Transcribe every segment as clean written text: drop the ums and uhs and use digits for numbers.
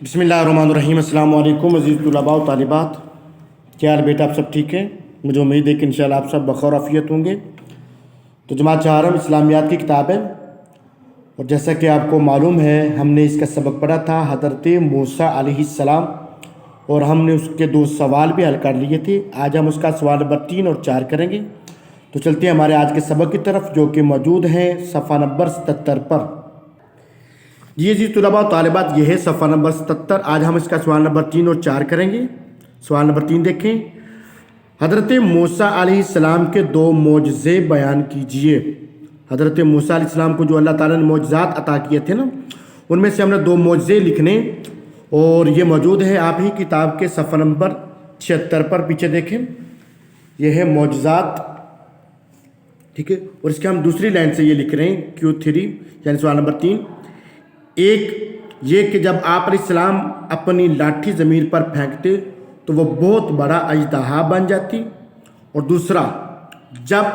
बिस्मिल्लाहिर्रहमानिर्रहीम। अस्सलाम वालेकुम अज़ीज़ तुलबा व तालिबात। क्या हाल बेटा, आप सब ठीक हैं? मुझे उम्मीद है कि इंशाअल्लाह आप सब बखौर आफियत होंगे। तो जमात चाहरम इस्लामियात की किताब है, और जैसा कि आपको मालूम है हमने इसका सबक पढ़ा था हज़रत मूसा अलैहिस्सलाम, और हमने उसके 2 सवाल भी हल कर लिए थे। आज हम उसका सवाल नंबर 3 और 4 करेंगे। तो चलते हैं हमारे आज के सबक की तरफ, जो कि मौजूद है सफ़ा नंबर 77 पर। जी तुलबा और तालिबात, ये है सफ़ा नंबर 77। आज हम इसका सवाल नंबर 3 और 4 करेंगे। सवाल नंबर 3 देखें, हज़रत मूसा अलैहिस्सलाम के 2 मोजज़े बयान कीजिए। हज़रत मूसा अलैहिस्सलाम को जो अल्लाह ताला ने मोजज़ात अता किए थे ना, उनमें से हमने 2 मोजज़े लिखने, और ये मौजूद है आप ही किताब के सफ़ा नंबर 76 पर। पीछे देखें, यह है मोजज़ात, ठीक है। और इसके हम दूसरी लाइन से ये लिख रहे हैं Q3, यानी सवाल नंबर 3। एक ये कि जब आप अलैहिस्सलाम अपनी लाठी ज़मीन पर फेंकते तो वो बहुत बड़ा अजदहा बन जाती, और दूसरा, जब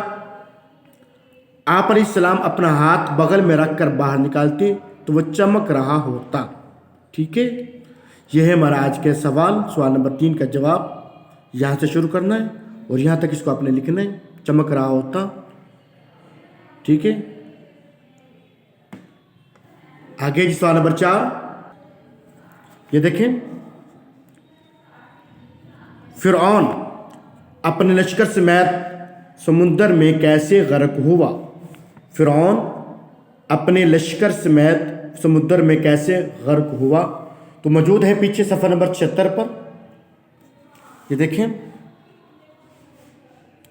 आप अलैहिस्सलाम अपना हाथ बगल में रख कर बाहर निकालते तो वो चमक रहा होता। ठीक है, यह है हमारा आज के सवाल नंबर 3 का जवाब। यहाँ से शुरू करना है और यहाँ तक इसको आपने लिखना है, चमक रहा होता। ठीक है, आगे जी सवाल नंबर 4, ये देखें, फिरऔन अपने लश्कर समेत समुंदर में कैसे गर्क हुआ। फिरऔन अपने लश्कर समेत समुद्र में कैसे गर्क हुआ। तो मौजूद है पीछे सफ़ा नंबर 76 पर। ये देखें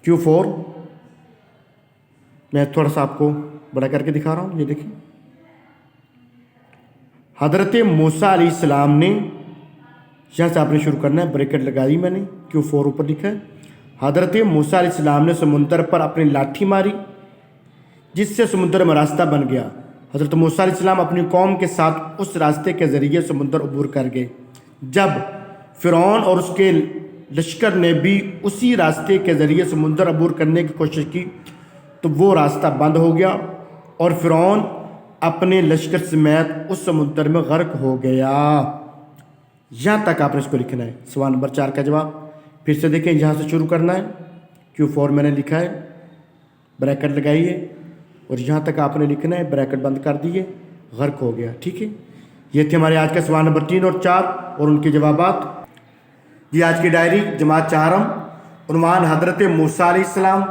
Q4, मैं थोड़ा सा आपको बड़ा करके दिखा रहा हूँ। ये देखें, हज़रत मूसा अलैहिस्सलाम ने, यहाँ से आपने शुरू करना है, ब्रैकेट लगाई मैंने, Q4 ऊपर लिखा है। हज़रत मूसा अलैहिस्सलाम ने समुद्र पर अपनी लाठी मारी जिससे समुद्र में रास्ता बन गया। हज़रत मूसा अलैहिस्सलाम अपनी कौम के साथ उस रास्ते के ज़रिए समुद्र अबूर कर गए। जब फ़िरऔन और उसके लश्कर ने भी उसी रास्ते के ज़रिए समुद्र अबूर करने की कोशिश की तो वो रास्ता बंद हो गया, और फ़िरऔन अपने लश्कर समेत उस समुद्र में गर्क हो गया। यहाँ तक आपने इसको लिखना है, सवाल नंबर 4 का जवाब। फिर से देखें, यहाँ से शुरू करना है, Q4 मैंने लिखा है, ब्रैकेट लगाइए, और यहाँ तक आपने लिखना है, ब्रैकेट बंद कर दिए, गर्क हो गया। ठीक है, ये थे हमारे आज के सवाल नंबर 3 और 4 और उनके जवाबात। ये आज की डायरी जमात चाहरम, उन्वान हज़रत मूसा अलैहिस्सलाम,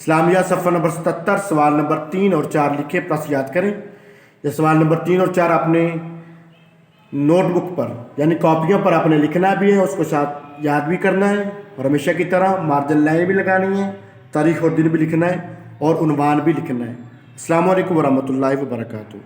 इस्लामिया सफ़ा नंबर 77, सवाल नंबर 3 और 4 लिखे, प्लस याद करें। ये सवाल नंबर 3 और 4 आपने नोटबुक पर यानी कॉपियों पर आपने लिखना भी है, उसको साथ याद भी करना है, और हमेशा की तरह मार्जिन लाइन भी लगानी है, तारीख़ और दिन भी लिखना है, और उन्वान भी लिखना है। अस्सलामु अलैकुम वरहमतुल्लाहि वबरकातुहू।